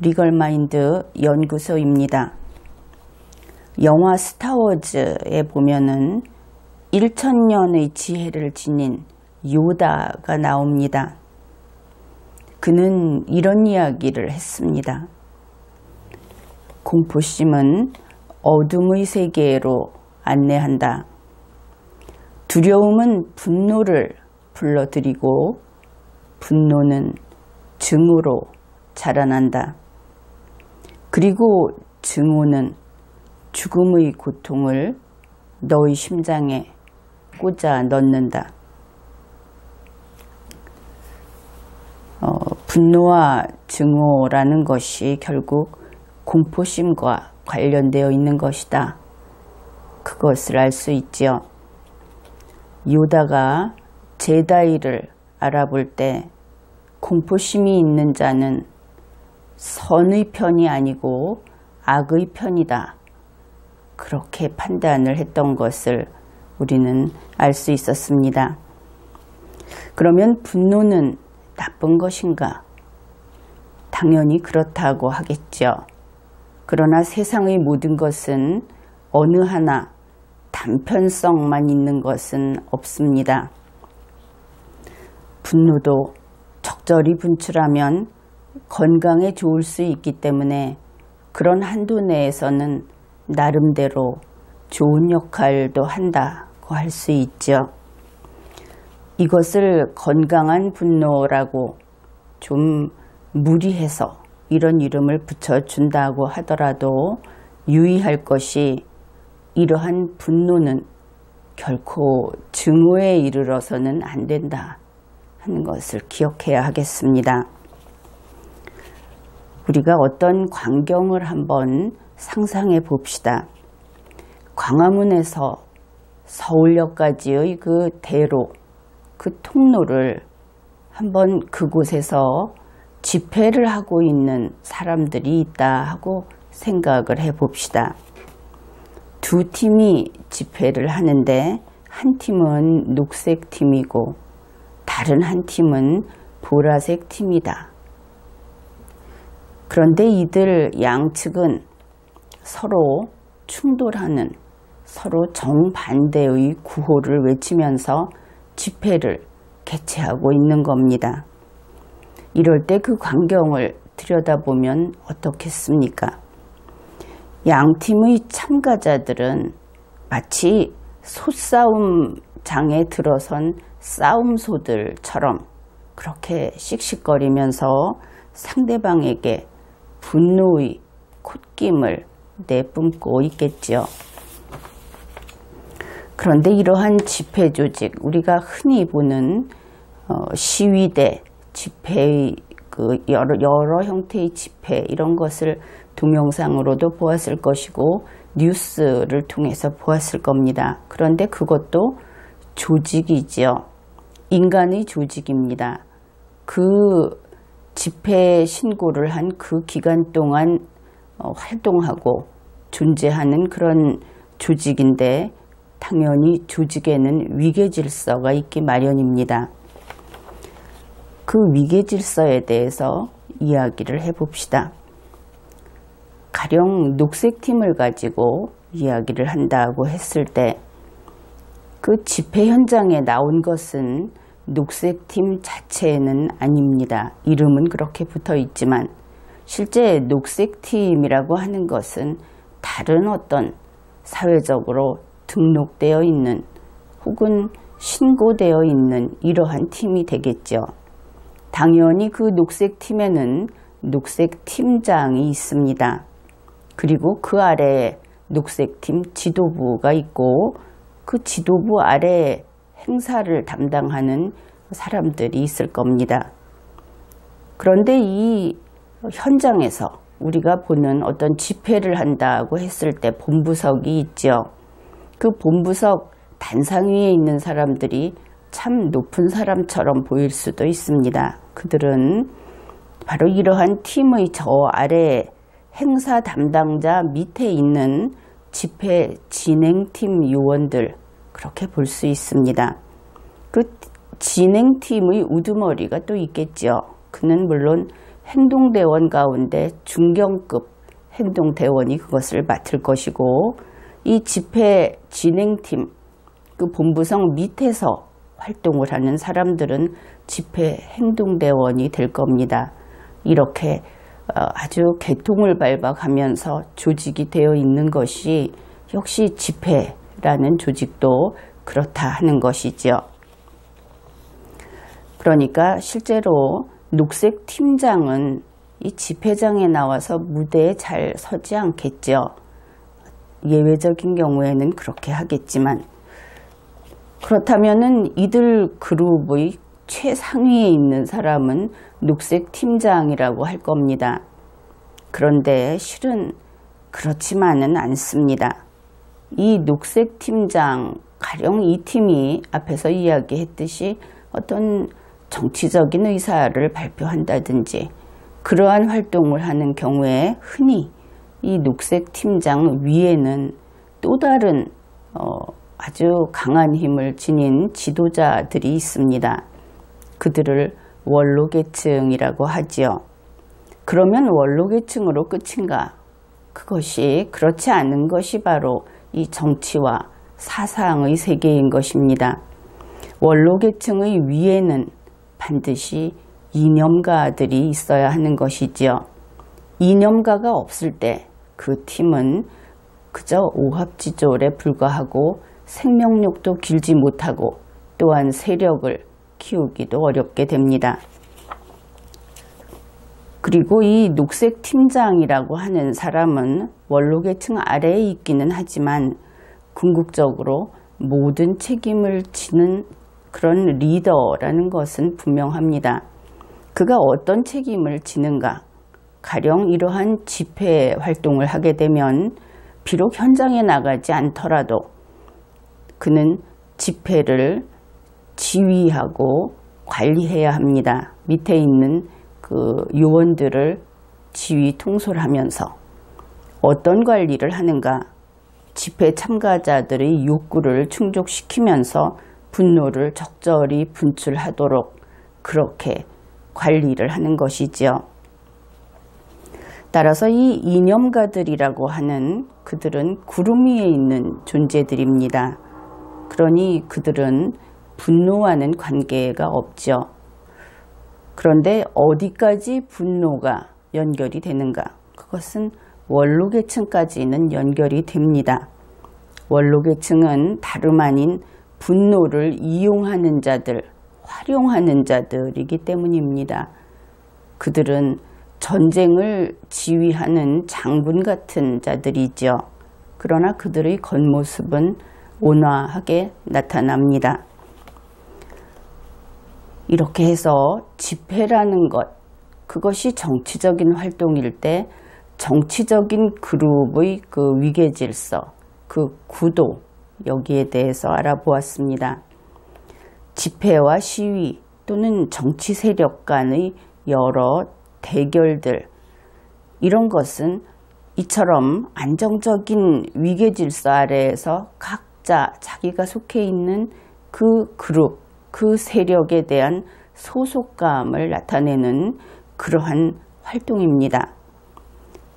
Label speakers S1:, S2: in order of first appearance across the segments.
S1: 리걸마인드 연구소입니다. 영화 스타워즈에 보면은 1000년의 지혜를 지닌 요다가 나옵니다. 그는 이런 이야기를 했습니다. 공포심은 어둠의 세계로 안내한다. 두려움은 분노를 불러들이고 분노는 증오로 자라난다. 그리고 증오는 죽음의 고통을 너의 심장에 꽂아 넣는다. 분노와 증오라는 것이 결국 공포심과 관련되어 있는 것이다. 그것을 알 수 있지요. 요다가 제다이를 알아볼 때 공포심이 있는 자는 선의 편이 아니고 악의 편이다. 그렇게 판단을 했던 것을 우리는 알 수 있었습니다. 그러면 분노는 나쁜 것인가? 당연히 그렇다고 하겠죠. 그러나 세상의 모든 것은 어느 하나 단편성만 있는 것은 없습니다. 분노도 적절히 분출하면 건강에 좋을 수 있기 때문에 그런 한도 내에서는 나름대로 좋은 역할도 한다고 할 수 있죠. 이것을 건강한 분노라고 좀 무리해서 이런 이름을 붙여준다고 하더라도 유의할 것이 이러한 분노는 결코 증오에 이르러서는 안 된다 하는 것을 기억해야 하겠습니다. 우리가 어떤 광경을 한번 상상해 봅시다. 광화문에서 서울역까지의 그 대로, 그 통로를 한번 그곳에서 집회를 하고 있는 사람들이 있다 하고 생각을 해 봅시다. 두 팀이 집회를 하는데 한 팀은 녹색 팀이고 다른 한 팀은 보라색 팀이다. 그런데 이들 양측은 서로 충돌하는, 서로 정반대의 구호를 외치면서 집회를 개최하고 있는 겁니다. 이럴 때 그 광경을 들여다보면 어떻겠습니까? 양 팀의 참가자들은 마치 소싸움장에 들어선 싸움소들처럼 그렇게 씩씩거리면서 상대방에게 분노의 콧김을 내뿜고 있겠지요. 그런데 이러한 집회 조직, 우리가 흔히 보는 시위대, 집회의 여러 형태의 집회, 이런 것을 동영상으로도 보았을 것이고 뉴스를 통해서 보았을 겁니다. 그런데 그것도 조직이지요. 인간의 조직입니다. 그 집회 신고를 한 그 기간 동안 활동하고 존재하는 그런 조직인데 당연히 조직에는 위계질서가 있기 마련입니다. 그 위계질서에 대해서 이야기를 해봅시다. 가령 녹색팀을 가지고 이야기를 한다고 했을 때 그 집회 현장에 나온 것은 녹색팀 자체는 아닙니다. 이름은 그렇게 붙어 있지만 실제 녹색팀이라고 하는 것은 다른 어떤 사회적으로 등록되어 있는 혹은 신고되어 있는 이러한 팀이 되겠죠. 당연히 그 녹색팀에는 녹색팀장이 있습니다. 그리고 그 아래에 녹색팀 지도부가 있고 그 지도부 아래에 행사를 담당하는 사람들이 있을 겁니다. 그런데 이 현장에서 우리가 보는 어떤 집회를 한다고 했을 때 본부석이 있죠. 그 본부석 단상 위에 있는 사람들이 참 높은 사람처럼 보일 수도 있습니다. 그들은 바로 이러한 팀의 저 아래 행사 담당자 밑에 있는 집회 진행팀 요원들, 그렇게 볼 수 있습니다. 그 진행팀의 우두머리가 또 있겠죠. 그는 물론 행동대원 가운데 중견급 행동대원이 그것을 맡을 것이고, 이 집회 진행팀, 그 본부성 밑에서 활동을 하는 사람들은 집회 행동대원이 될 겁니다. 이렇게 아주 개통을 밟아가면서 조직이 되어 있는 것이 역시 집회라는 조직도 그렇다 하는 것이죠. 그러니까 실제로 녹색 팀장은 이 집회장에 나와서 무대에 잘 서지 않겠죠. 예외적인 경우에는 그렇게 하겠지만, 그렇다면은 이들 그룹의 최상위에 있는 사람은 녹색 팀장이라고 할 겁니다. 그런데 실은 그렇지만은 않습니다. 이 녹색 팀장, 가령 이 팀이 앞에서 이야기했듯이 어떤 정치적인 의사를 발표한다든지 그러한 활동을 하는 경우에 흔히 이 녹색 팀장 위에는 또 다른 아주 강한 힘을 지닌 지도자들이 있습니다. 그들을 원로계층이라고 하지요. 그러면 원로계층으로 끝인가? 그것이 그렇지 않은 것이 바로 이 정치와 사상의 세계인 것입니다. 원로계층의 위에는 반드시 이념가들이 있어야 하는 것이지요. 이념가가 없을 때 그 팀은 그저 오합지졸에 불과하고 생명력도 길지 못하고 또한 세력을 키우기도 어렵게 됩니다. 그리고 이 녹색 팀장이라고 하는 사람은 원로계층 아래에 있기는 하지만 궁극적으로 모든 책임을 지는 그런 리더라는 것은 분명합니다. 그가 어떤 책임을 지는가? 가령 이러한 집회 활동을 하게 되면 비록 현장에 나가지 않더라도 그는 집회를 지휘하고 관리해야 합니다. 밑에 있는 그 요원들을 지휘 통솔하면서 어떤 관리를 하는가? 집회 참가자들의 욕구를 충족시키면서 분노를 적절히 분출하도록 그렇게 관리를 하는 것이지요. 따라서 이 이념가들이라고 하는 그들은 구름 위에 있는 존재들입니다. 그러니 그들은 분노와는 관계가 없죠. 그런데 어디까지 분노가 연결이 되는가? 그것은 원로계층까지는 연결이 됩니다. 원로계층은 다름 아닌 분노를 이용하는 자들, 활용하는 자들이기 때문입니다. 그들은 전쟁을 지휘하는 장군 같은 자들이죠. 그러나 그들의 겉모습은 온화하게 나타납니다. 이렇게 해서 집회라는 것, 그것이 정치적인 활동일 때 정치적인 그룹의 그 위계질서, 그 구도, 여기에 대해서 알아보았습니다. 집회와 시위 또는 정치 세력 간의 여러 대결들, 이런 것은 이처럼 안정적인 위계질서 아래에서 각자 자기가 속해 있는 그 그룹, 그 세력에 대한 소속감을 나타내는 그러한 활동입니다.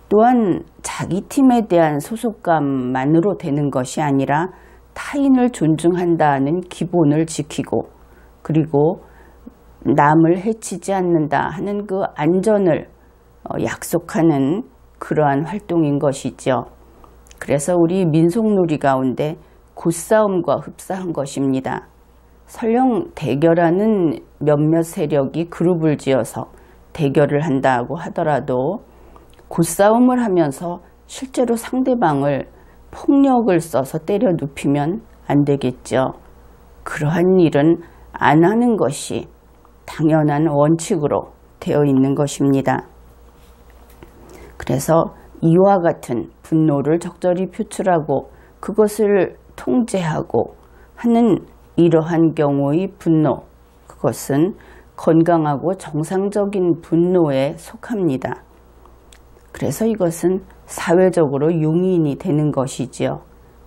S1: 또한 자기 팀에 대한 소속감만으로 되는 것이 아니라 타인을 존중한다는 기본을 지키고 그리고 남을 해치지 않는다 하는 그 안전을 약속하는 그러한 활동인 것이죠. 그래서 우리 민속놀이 가운데 곶싸움과 흡사한 것입니다. 설령 대결하는 몇몇 세력이 그룹을 지어서 대결을 한다고 하더라도 곶싸움을 하면서 실제로 상대방을 폭력을 써서 때려 눕히면 안 되겠죠. 그러한 일은 안 하는 것이 당연한 원칙으로 되어 있는 것입니다. 그래서 이와 같은 분노를 적절히 표출하고 그것을 통제하고 하는 이러한 경우의 분노, 그것은 건강하고 정상적인 분노에 속합니다. 그래서 이것은 사회적으로 용인이 되는 것이지요.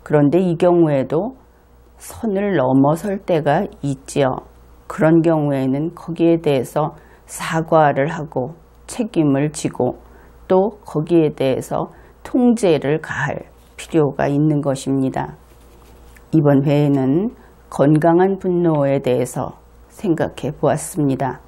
S1: 그런데 이 경우에도 선을 넘어설 때가 있지요. 그런 경우에는 거기에 대해서 사과를 하고 책임을 지고 또 거기에 대해서 통제를 가할 필요가 있는 것입니다. 이번 회에는 건강한 분노에 대해서 생각해 보았습니다.